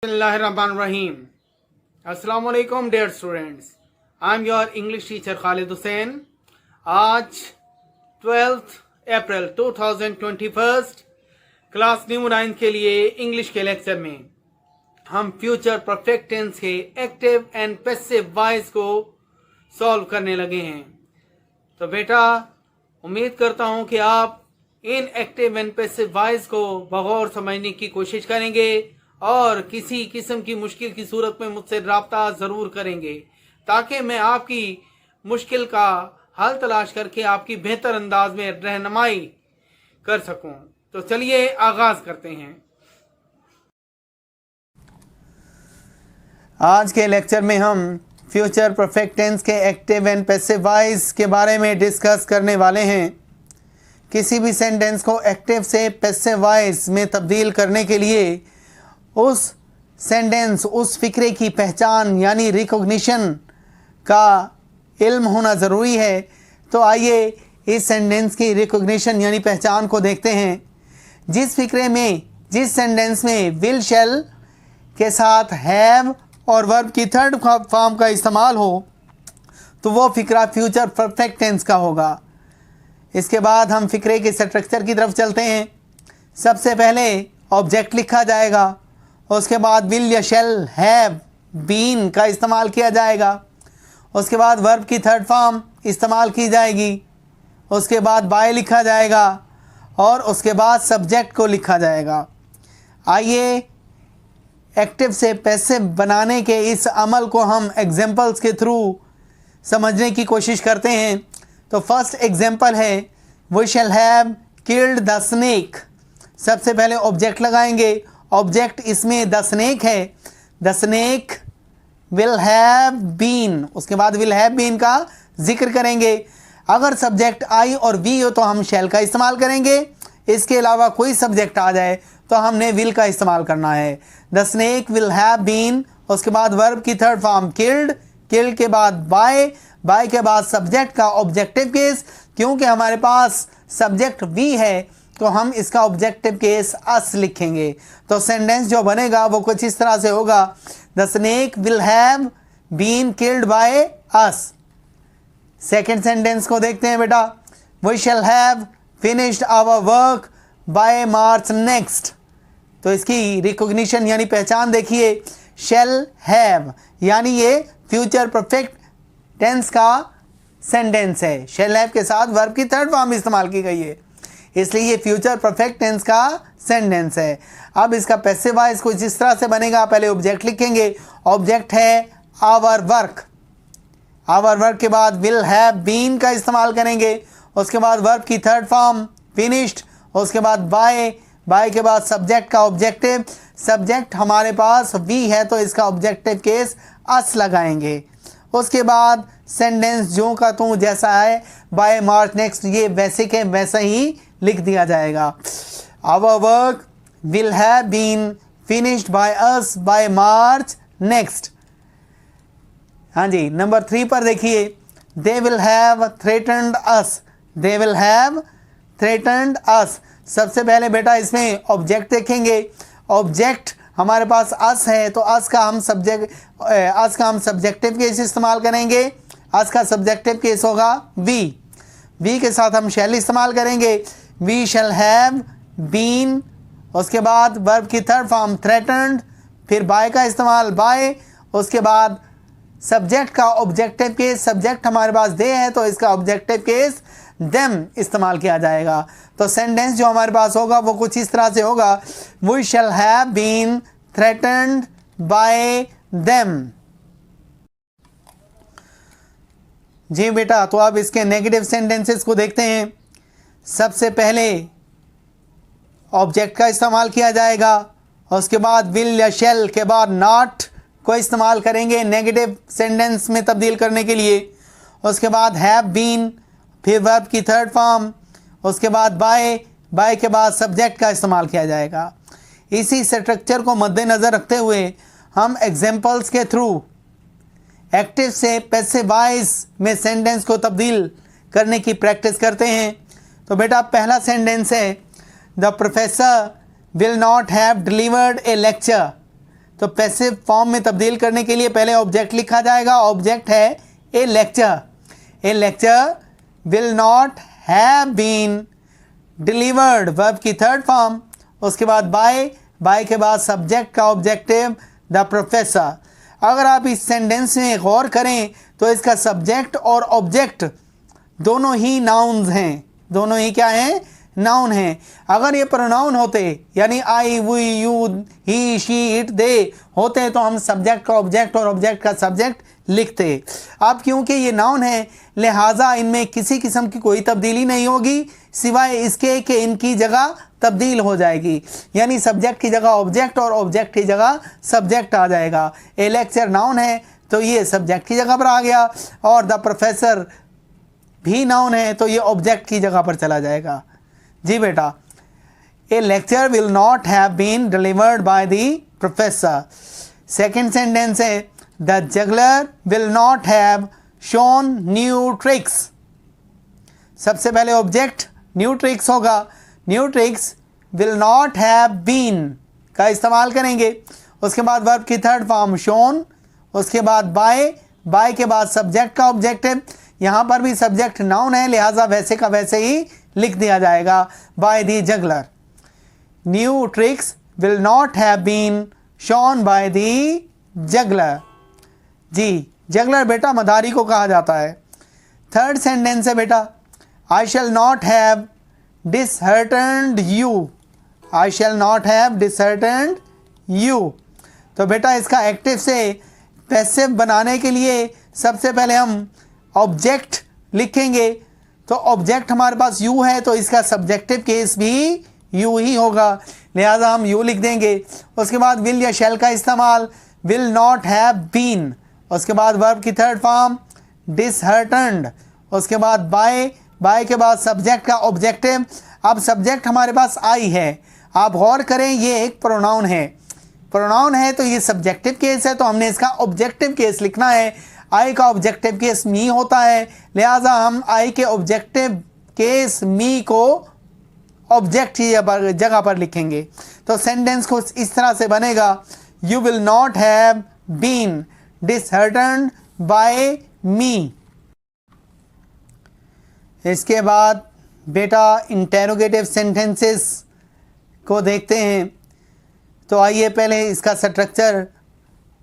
Bismillahirrahmanirrahim. Assalamu alaikum dear students. I am your English teacher Khalid Hussain. आज 12th अप्रैल 2021 class new 9 के लिए English के lecture में हम फ्यूचर परफेक्ट टेंस के एक्टिव एंड पैसिव वॉइस को सॉल्व करने लगे हैं। तो बेटा उम्मीद करता हूं कि आप इन एक्टिव एंड पैसिव वॉइस को बगौर समझने की कोशिश करेंगे और किसी किस्म की मुश्किल की सूरत में मुझसे रब्ता ज़रूर करेंगे ताकि मैं आपकी मुश्किल का हल तलाश करके आपकी बेहतर अंदाज में रहनुमाई कर सकूं। तो चलिए आगाज करते हैं। आज के लेक्चर में हम फ्यूचर परफेक्ट टेंस के एक्टिव एंड पैसिव वॉइस के बारे में डिस्कस करने वाले हैं। किसी भी सेंटेंस को एक्टिव से पैसिव वॉइस में तब्दील करने के लिए उस सेंटेंस उस फिक्रे की पहचान यानी रिकॉग्निशन का इल्म होना ज़रूरी है। तो आइए इस सेंटेंस की रिकॉग्निशन यानी पहचान को देखते हैं। जिस सेंटेंस में विल शैल के साथ हैव और वर्ब की थर्ड फॉर्म का इस्तेमाल हो तो वो फिक्रा फ्यूचर परफेक्ट टेंस का होगा। इसके बाद हम फिक्रे के स्ट्रक्चर की तरफ चलते हैं। सबसे पहले ऑब्जेक्ट लिखा जाएगा, उसके बाद विल या शैल हैव बीन का इस्तेमाल किया जाएगा, उसके बाद वर्ब की थर्ड फॉर्म इस्तेमाल की जाएगी, उसके बाद बाय लिखा जाएगा और उसके बाद सब्जेक्ट को लिखा जाएगा। आइए एक्टिव से पैसिव बनाने के इस अमल को हम एग्जांपल्स के थ्रू समझने की कोशिश करते हैं। तो फर्स्ट एग्जांपल है we shall have killed the snake. सबसे पहले ऑब्जेक्ट लगाएंगे। ऑब्जेक्ट इसमें द स्नेक है। The snake will have been, उसके बाद विल हैव बीन का जिक्र करेंगे। अगर सब्जेक्ट आई और वी हो तो हम शैल का इस्तेमाल करेंगे। इसके अलावा कोई सब्जेक्ट आ जाए तो हमने विल का इस्तेमाल करना है। The snake will have been, उसके बाद वर्ब की थर्ड फॉर्म किल्ड, किल्ड के बाद बाय, बाय के बाद सब्जेक्ट का ऑब्जेक्टिव केस। क्योंकि हमारे पास सब्जेक्ट वी है तो हम इसका ऑब्जेक्टिव केस अस लिखेंगे। तो सेंटेंस जो बनेगा वो कुछ इस तरह से होगा, the snake will have been killed by us. Second sentence को देखते हैं बेटा, we shall have finished our work by March next. तो इसकी रिकॉग्निशन यानी पहचान देखिए, शैल हैव यानी ये फ्यूचर परफेक्ट टेंस का सेंटेंस है। शैल हैव के साथ वर्ब की थर्ड फॉर्म इस्तेमाल की गई है, इसलिए ये फ्यूचर परफेक्ट टेंस का सेंटेंस है। अब इसका पैसिव वॉइस कुछ इस तरह से बनेगा। पहले ऑब्जेक्ट लिखेंगे। ऑब्जेक्ट है आवर वर्क। आवर वर्क के बाद विल हैव बीन का इस्तेमाल करेंगे। उसके बाद वर्ब की थर्ड फॉर्म फिनिश्ड, उसके बाद बाय, बाय के बाद सब्जेक्ट का ऑब्जेक्टिव। सब्जेक्ट हमारे पास वी है तो इसका ऑब्जेक्टिव केस अस लगाएंगे। उसके बाद सेंटेंस जो का तू जैसा है बाय मार्च नेक्स्ट, ये वैसे के वैसा ही लिख दिया जाएगा। Our work will have been finished by us by March next. हाँ जी, नंबर 3 पर देखिए, they will have threatened us. They will have threatened us. सबसे पहले बेटा इसमें ऑब्जेक्ट देखेंगे। ऑब्जेक्ट हमारे पास अस है तो अस का हम सब्जेक्टिव केस इस्तेमाल करेंगे। अस का सब्जेक्टिव केस होगा वी। वी के साथ हम शैल इस्तेमाल करेंगे। वी शैल हैव बीन, उसके बाद वर्ब की थर्ड फॉर्म थ्रेटन्ड, फिर बाय का इस्तेमाल बाय, उसके बाद सब्जेक्ट का ऑब्जेक्टिव केस। सब्जेक्ट हमारे पास दे है तो इसका ऑब्जेक्टिव केस देम इस्तेमाल किया जाएगा। तो सेंटेंस जो हमारे पास होगा वो कुछ इस तरह से होगा, we shall have been threatened by them. जी बेटा, तो अब इसके नेगेटिव सेंटेंसेस को देखते हैं। सबसे पहले ऑब्जेक्ट का इस्तेमाल किया जाएगा, उसके बाद विल या शैल के बाद नॉट को इस्तेमाल करेंगे नेगेटिव सेंटेंस में तब्दील करने के लिए। उसके बाद हैव बीन, फिर वर्ब की थर्ड फॉर्म, उसके बाद बाय, बाय के बाद सब्जेक्ट का इस्तेमाल किया जाएगा। इसी स्ट्रक्चर को मद्देनज़र रखते हुए हम एग्जांपल्स के थ्रू एक्टिव से पैसिव वॉइस में सेंटेंस को तब्दील करने की प्रैक्टिस करते हैं। तो बेटा पहला सेंटेंस है, the professor will not have delivered a lecture. तो पैसिव फॉर्म में तब्दील करने के लिए पहले ऑब्जेक्ट लिखा जाएगा। ऑब्जेक्ट है a lecture. A lecture will not have been delivered, verb की थर्ड फॉर्म। उसके बाद बाय के बाद सब्जेक्ट का ऑब्जेक्टिव द प्रोफेसर। अगर आप इस सेंटेंस में गौर करें तो इसका सब्जेक्ट और ऑब्जेक्ट दोनों ही नाउन्स हैं। दोनों ही क्या हैं? नाउन हैं। अगर ये प्रोनाउन होते यानी I, we, you, he, she, it, they होते तो हम सब्जेक्ट का ऑब्जेक्ट और ऑब्जेक्ट का सब्जेक्ट लिखते। अब क्योंकि ये नाउन है लिहाजा इनमें किसी किस्म की कोई तब्दीली नहीं होगी सिवाय इसके कि इनकी जगह तब्दील हो जाएगी, यानी सब्जेक्ट की जगह ऑब्जेक्ट और ऑब्जेक्ट की जगह सब्जेक्ट आ जाएगा। ए लेक्चर नाउन है तो ये सब्जेक्ट की जगह पर आ गया, और द प्रोफेसर भी नाउन है तो ये ऑब्जेक्ट की जगह पर चला जाएगा। जी बेटा, a lecture will not have been delivered by the professor. Second sentence है the juggler will not have shown new tricks. सबसे पहले ऑब्जेक्ट न्यू ट्रिक्स होगा। New tricks will not have been का इस्तेमाल करेंगे। उसके बाद वर्ब की थर्ड फॉर्म शोन, उसके बाद बाय के बाद सब्जेक्ट का ऑब्जेक्टिव। यहाँ पर भी सब्जेक्ट नाउन है लिहाजा वैसे का वैसे ही लिख दिया जाएगा by the juggler. New tricks will not have been shown by the juggler. जी, जगलर बेटा मदारी को कहा जाता है। थर्ड सेंटेंस है बेटा I shall not have disheartened you. I shall not have disheartened you. तो बेटा इसका एक्टिव से पैसिव बनाने के लिए सबसे पहले हम ऑब्जेक्ट लिखेंगे। तो ऑब्जेक्ट हमारे पास यू है तो इसका सब्जेक्टिव केस भी यू ही होगा, लिहाजा हम यू लिख देंगे। उसके बाद विल या शैल का इस्तेमाल, विल नॉट हैव बीन। उसके बाद वर्ब की थर्ड फॉर्म डिसहर्टन्ड। उसके बाद बाय के बाद सब्जेक्ट का ऑब्जेक्टिव। अब सब्जेक्ट हमारे पास आई है। आप गौर करें ये एक प्रोनाउन है। प्रोनाउन है तो ये सब्जेक्टिव केस है तो हमने इसका ऑब्जेक्टिव केस लिखना है। आई का ऑब्जेक्टिव केस मी होता है लिहाजा हम आई के ऑब्जेक्टिव केस मी को ऑब्जेक्ट की जगह पर लिखेंगे। तो सेंटेंस को इस तरह से बनेगा you will not have been disheartened by me. इसके बाद बेटा इंटेरोगेटिव सेंटेंसेस को देखते हैं। तो आइए पहले इसका स्ट्रक्चर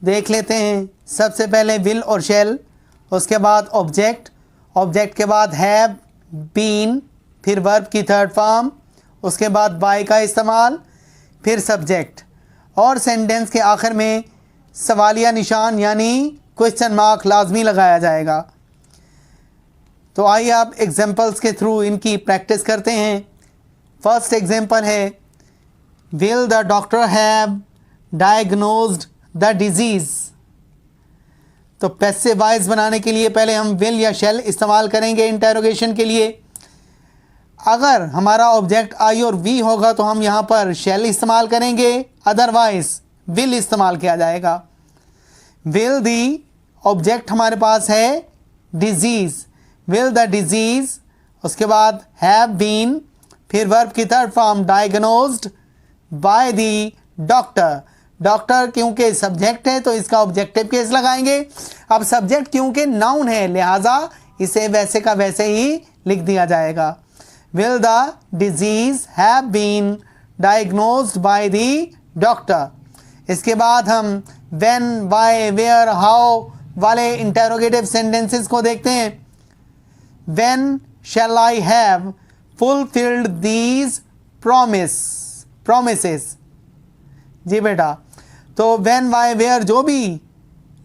देख लेते हैं। सबसे पहले विल और शैल, उसके बाद ऑब्जेक्ट, ऑब्जेक्ट के बाद हैव बीन, फिर वर्ब की थर्ड फॉर्म, उसके बाद बाय का इस्तेमाल, फिर सब्जेक्ट, और सेंटेंस के आखिर में सवालिया निशान यानी क्वेश्चन मार्क लाजमी लगाया जाएगा। तो आइए आप एग्जांपल्स के थ्रू इनकी प्रैक्टिस करते हैं। फर्स्ट एग्जांपल है will the doctor have diagnosed the disease. तो पैसिव वॉइस बनाने के लिए पहले हम विल या शैल इस्तेमाल करेंगे इंटेरोगेशन के लिए। अगर हमारा ऑब्जेक्ट आई और वी होगा तो हम यहाँ पर शैल इस्तेमाल करेंगे, अदरवाइज विल इस्तेमाल किया जाएगा। विल दी ऑब्जेक्ट हमारे पास है डिजीज़, विल द डिजीज़, उसके बाद हैव बीन, फिर वर्ब की third form diagnosed by the doctor. Doctor क्योंकि सब्जेक्ट है तो इसका ऑब्जेक्टिव केस लगाएंगे। अब सब्जेक्ट क्योंकि नाउन है लिहाजा इसे वैसे का वैसे ही लिख दिया जाएगा। Will the disease have been diagnosed by the doctor. इसके बाद हम व्हेन, व्हाई, वेयर, हाउ वाले इंटेरोगेटिव सेंटेंसेस को देखते हैं। When shall I have fulfilled these promises. जी बेटा, तो व्हेन, व्हाई, वेयर जो भी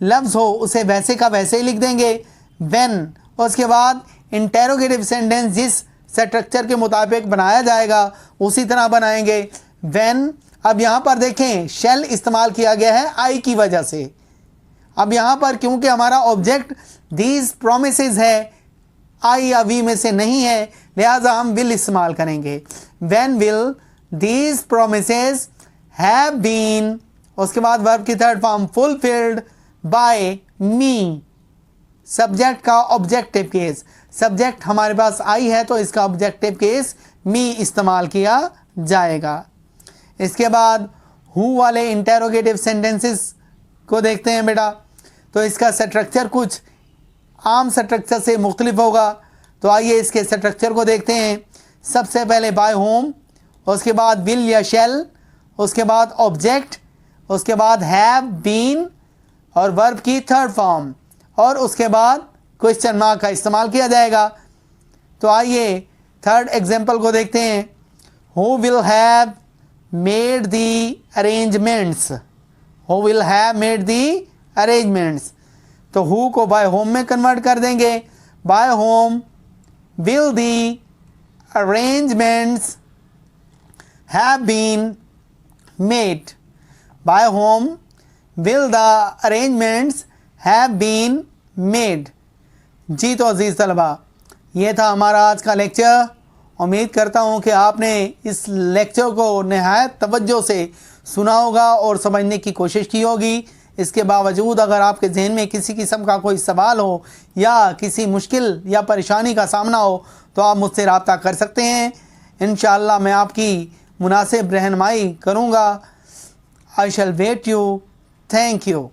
लफ्ज़ हो उसे वैसे का वैसे ही लिख देंगे व्हेन। उसके बाद इंटेरोगेटिव सेंटेंस जिस स्ट्रक्चर के मुताबिक बनाया जाएगा उसी तरह बनाएंगे व्हेन। अब यहाँ पर देखें शैल इस्तेमाल किया गया है आई की वजह से। अब यहाँ पर क्योंकि हमारा ऑब्जेक्ट दीज प्रोमिसेस है, आई या वी में से नहीं है, लिहाजा हम विल इस्तेमाल करेंगे। When will these promises have been, उसके बाद वर्ब की third form fulfilled by me. Subject का ऑब्जेक्टिव केस, सब्जेक्ट हमारे पास आई है तो इसका ऑब्जेक्टिव केस मी इस्तेमाल किया जाएगा। इसके बाद हु वाले इंटेरोगेटिव सेंटेंसेस को देखते हैं बेटा। तो इसका स्ट्रक्चर कुछ आम स्ट्रक्चर से मुख्तलिफ होगा। तो आइए इसके स्ट्रक्चर को देखते हैं। सबसे पहले बाय होम, उसके बाद विल या शेल, उसके बाद ऑब्जेक्ट, उसके बाद हैव बीन और वर्ब की थर्ड फॉर्म, और उसके बाद क्वेश्चन मार्क का इस्तेमाल किया जाएगा। तो आइए थर्ड एग्जाम्पल को देखते हैं। Who will have made the arrangements, who will have made the arrangements. तो हु को बाय होम में कन्वर्ट कर देंगे। By whom will the arrangements have been made. By whom will the arrangements have been made. जी तो अजीज़ तलबा, ये था हमारा आज का लेक्चर। उम्मीद करता हूँ कि आपने इस लेक्चर को नहायत तवज्जो से सुना होगा और समझने की कोशिश की होगी। इसके बावजूद अगर आपके जहन में किसी किस्म का कोई सवाल हो या किसी मुश्किल या परेशानी का सामना हो तो आप मुझसे रब्ता कर सकते हैं। इंशाअल्लाह मैं आपकी मुनासिब रहनुमाई करूँगा। आई शैल वेट यू। Thank you.